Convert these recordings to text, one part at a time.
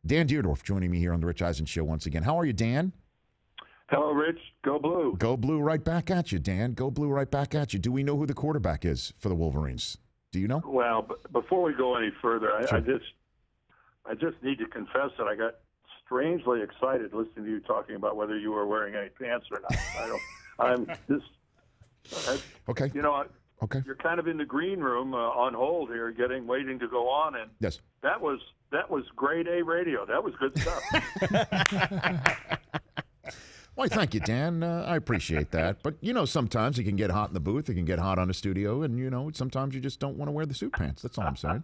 Dan Dierdorf joining me here on the Rich Eisen Show once again. How are you, Dan? Hello, Rich. Go Blue. Go Blue right back at you, Dan. Go Blue right back at you. Do we know who the quarterback is for the Wolverines? Do you know? Well, before we go any further, Sure. I just need to confess that I got strangely excited listening to you talking about whether you were wearing any pants or not. I'm just Okay. You know, Okay. you're kind of in the green room on hold here, waiting to go on, and Yes. that was grade A radio. That was good stuff. Well, thank you, Dan. I appreciate that. But, sometimes it can get hot in the booth. It can get hot on the studio. And, sometimes you just don't want to wear the suit pants. That's all I'm saying.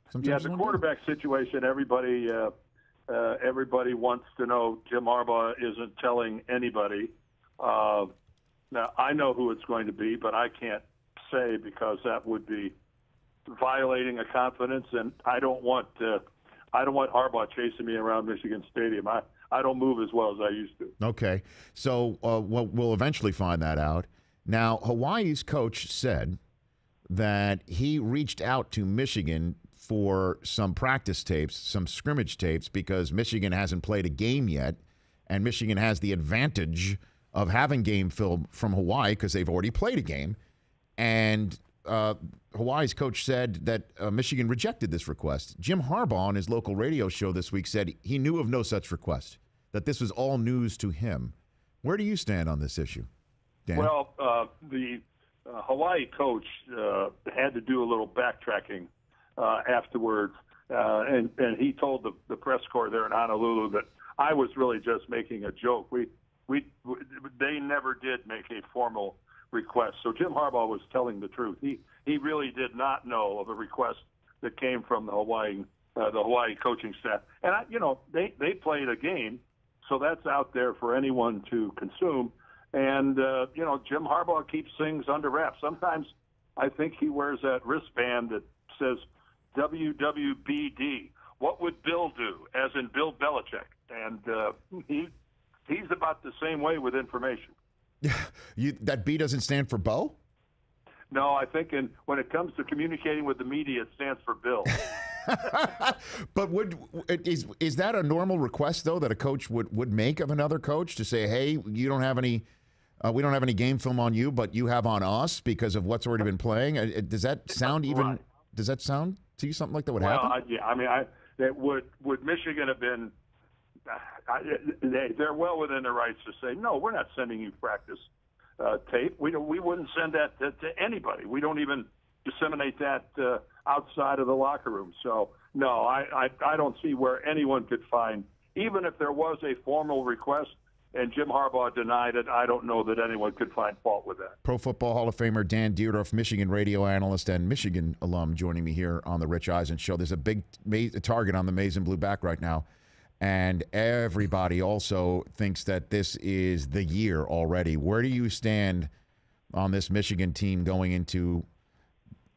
Sometimes Yeah, the quarterback situation, everybody wants to know. Jim Harbaugh isn't telling anybody. Now, I know who it's going to be, but I can't say because that would be violating a confidence, and I don't want Harbaugh chasing me around Michigan Stadium. I don't move as well as I used to. Okay. So we'll eventually find that out. Now, Hawaii's coach said that he reached out to Michigan for some practice tapes, some scrimmage tapes, because Michigan hasn't played a game yet, and Michigan has the advantage of having game film from Hawaii because they've already played a game. And Hawaii's coach said that Michigan rejected this request. Jim Harbaugh on his local radio show this week said he knew of no such request, that this was all news to him. Where do you stand on this issue, Dan? Well, the Hawaii coach had to do a little backtracking afterwards, and he told the press corps there in Honolulu that I was really just making a joke. They never did make a formal request. So Jim Harbaugh was telling the truth. He really did not know of a request that came from the Hawaii coaching staff. And they played a game, so that's out there for anyone to consume. And Jim Harbaugh keeps things under wraps. Sometimes I think he wears that wristband that says WWBD. What would Bill do? As in Bill Belichick. And he's about the same way with information. That B doesn't stand for Bo? No, I think when it comes to communicating with the media, it stands for Bill. But is that a normal request, though, that a coach would make of another coach to say, hey, you don't have any we don't have any game film on you, but you have on us because of what's already been playing? Does that sound Right. Does that sound to you something like that would Well, happen? Would Michigan have been? They're well within their rights to say, no, we're not sending you practice tape. We wouldn't send that to anybody. We don't even disseminate that outside of the locker room. So, no, I don't see where anyone could find, even if there was a formal request and Jim Harbaugh denied it, I don't know that anyone could find fault with that. Pro Football Hall of Famer Dan Dierdorf, Michigan radio analyst and Michigan alum, joining me here on the Rich Eisen Show. There's a big target on the maize and blue back right now. And everybody also thinks that this is the year already. Where do you stand on this Michigan team going into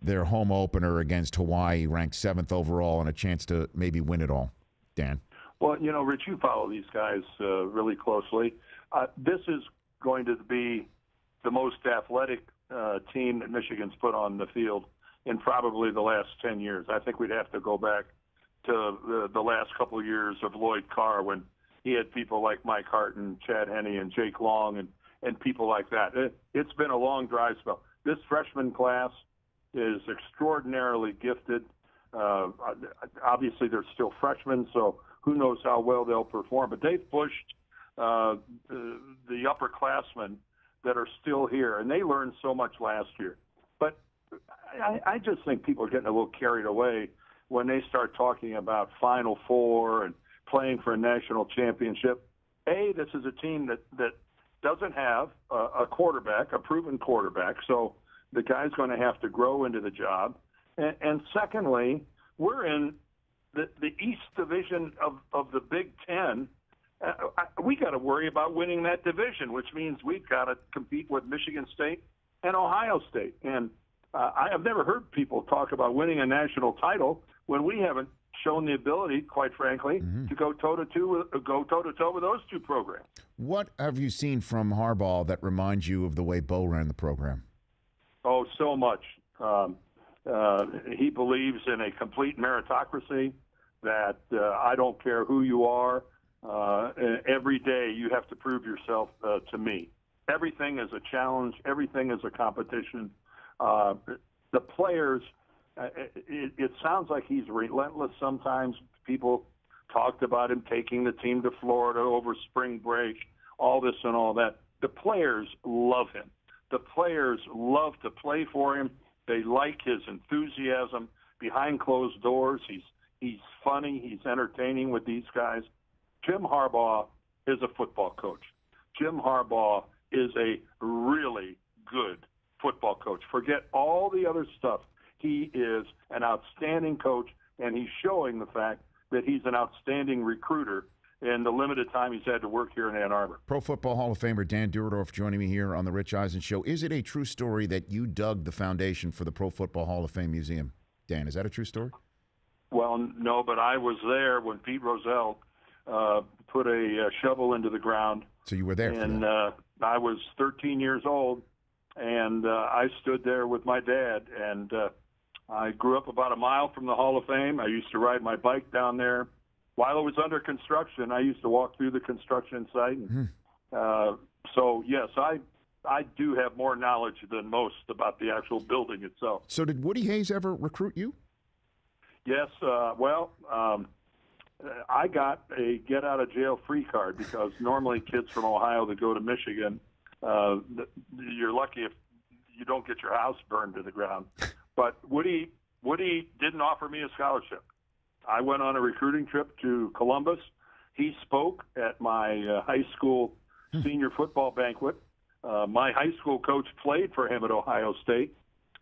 their home opener against Hawaii, ranked 7th overall, and a chance to maybe win it all? Dan? Well, Rich, you follow these guys really closely. This is going to be the most athletic team that Michigan's put on the field in probably the last 10 years. I think we'd have to go back to the last couple of years of Lloyd Carr when he had people like Mike Hart and Chad Henne and Jake Long and people like that. It's been a long dry spell. This freshman class is extraordinarily gifted. Obviously, they're still freshmen, so who knows how well they'll perform. But they've pushed the upperclassmen that are still here, and they learned so much last year. But I just think people are getting a little carried away when they start talking about Final Four and playing for a national championship. This is a team that doesn't have a quarterback, a proven quarterback, so the guy's going to have to grow into the job. And secondly, we're in the East Division of the Big Ten. We got to worry about winning that division, which means we've got to compete with Michigan State and Ohio State. And I have never heard people talk about winning a national title when we haven't shown the ability, quite frankly, to go toe-to-toe with those two programs. What have you seen from Harbaugh that reminds you of the way Bo ran the program? Oh, so much. He believes in a complete meritocracy. that I don't care who you are. Every day you have to prove yourself to me. Everything is a challenge. Everything is a competition. The players, it sounds like he's relentless sometimes. People talked about him taking the team to Florida over spring break, all this and all that. The players love him. The players love to play for him. They like his enthusiasm behind closed doors. He's funny. He's entertaining with these guys. Jim Harbaugh is a football coach. Jim Harbaugh is a really good football coach. Forget all the other stuff. He is an outstanding coach, and he's showing the fact that he's an outstanding recruiter in the limited time he's had to work here in Ann Arbor. Pro Football Hall of Famer Dan Dierdorf joining me here on the Rich Eisen Show. Is it a true story that you dug the foundation for the Pro Football Hall of Fame Museum? Dan, is that a true story? Well, no, but I was there when Pete Rozelle put a shovel into the ground. So you were there and, for that. I was 13 years old, and I stood there with my dad, and I grew up about a mile from the Hall of Fame. I used to ride my bike down there. While it was under construction, I used to walk through the construction site. And, so, yes, I do have more knowledge than most about the actual building itself. So did Woody Hayes ever recruit you? Yes. I got a get-out-of-jail-free card because normally kids from Ohio that go to Michigan, you're lucky if you don't get your house burned to the ground. But Woody didn't offer me a scholarship. I went on a recruiting trip to Columbus. He spoke at my high school senior football banquet. My high school coach played for him at Ohio State,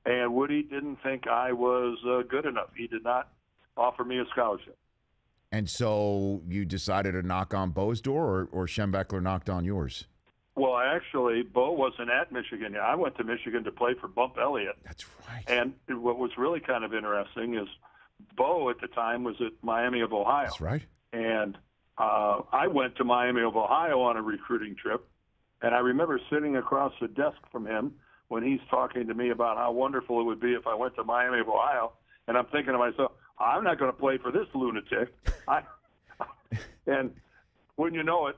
and Woody didn't think I was good enough. He did not offer me a scholarship. And so you decided to knock on Bo's door, or Schembechler knocked on yours? Well, actually, Bo wasn't at Michigan. I went to Michigan to play for Bump Elliott. That's right. And what was really kind of interesting is Bo at the time was at Miami of Ohio. That's right. And I went to Miami of Ohio on a recruiting trip, and I remember sitting across the desk from him when he's talking to me about how wonderful it would be if I went to Miami of Ohio, and I'm thinking to myself, I'm not going to play for this lunatic. And when you know it,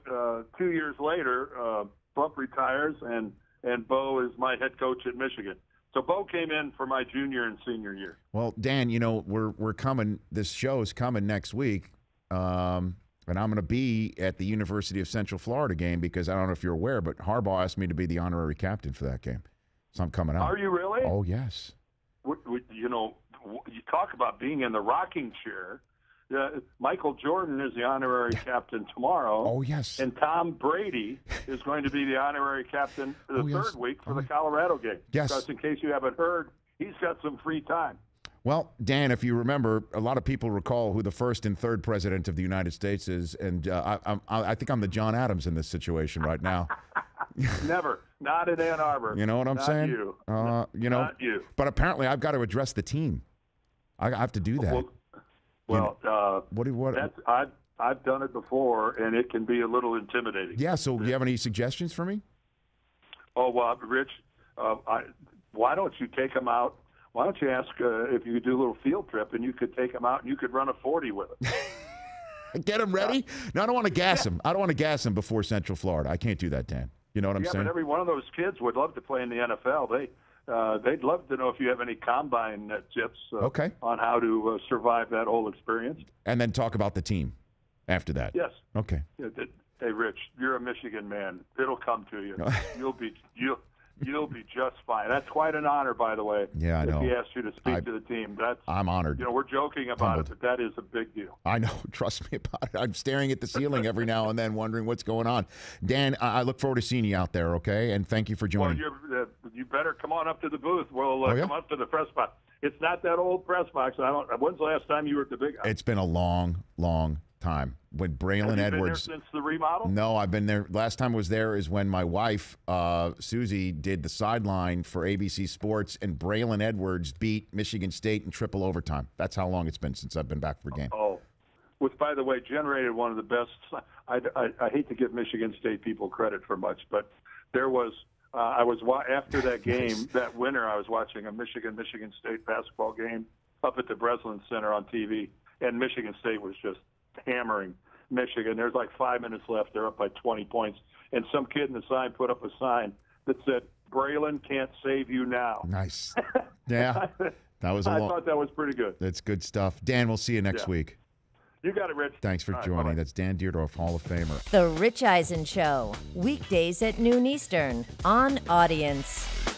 2 years later, Bump retires, and Bo is my head coach at Michigan. So Bo came in for my junior and senior year. Well, Dan, you know, we're coming. This show is coming next week, and I'm going to be at the University of Central Florida game because I don't know if you're aware, but Harbaugh asked me to be the honorary captain for that game. So I'm coming out. Are you really? Oh, yes. You know, you talk about being in the rocking chair. Michael Jordan is the honorary captain tomorrow. Oh, yes. And Tom Brady is going to be the honorary captain the third week for the Colorado game. Yes. Because in case you haven't heard, he's got some free time. Well, Dan, if you remember, a lot of people recall who the first and third president of the United States is, and I think I'm the John Adams in this situation right now. Never. Not in Ann Arbor. You know what I'm saying? You. You know, Not you. But apparently I've got to address the team. I have to do that. I've done it before, and it can be a little intimidating. Yeah, so do you have any suggestions for me? Oh, well, Rich, why don't you take them out? Why don't you ask if you could do a little field trip, and you could take them out, and you could run a 40 with them. Get them ready? No, I don't want to gas them. I don't want to gas them before Central Florida. I can't do that, Dan. You know what I'm saying? Yeah, but every one of those kids would love to play in the NFL. They'd love to know if you have any combine tips on how to survive that whole experience. And then talk about the team after that. Yes. Okay. Hey, Rich, you're a Michigan man. It'll come to you. You'll be just fine. That's quite an honor, by the way. Yeah, I know. If he asked you to speak to the team, I'm honored. You know, we're joking about it, but that is a big deal. I know. Trust me about it. I'm staring at the ceiling every now and then, wondering what's going on. Dan, I look forward to seeing you out there. Okay, and thank you for joining. Well, you better come on up to the booth. We'll come up to the press box. It's not that old press box. When's the last time you were at the big house? It's been a long, long time. When Braylon Edwards. Have you been there since the remodel? No, I've been there. Last time I was there is when my wife, Susie, did the sideline for ABC Sports, and Braylon Edwards beat Michigan State in triple overtime. That's how long it's been since I've been back for a game. Oh, which, by the way, generated one of the best. I hate to give Michigan State people credit for much, but there was. After that game, that winter, I was watching a Michigan State basketball game up at the Breslin Center on TV. and Michigan State was just hammering Michigan. There's like 5 minutes left. They're up by 20 points. And some kid in the sign put up a sign that said, Braylon can't save you now. Nice. Yeah. That was I thought that was pretty good. That's good stuff. Dan, we'll see you next week. You got it, Rich. Thanks for joining. Bye-bye. That's Dan Dierdorf, Hall of Famer. The Rich Eisen Show, weekdays at noon Eastern on Audience.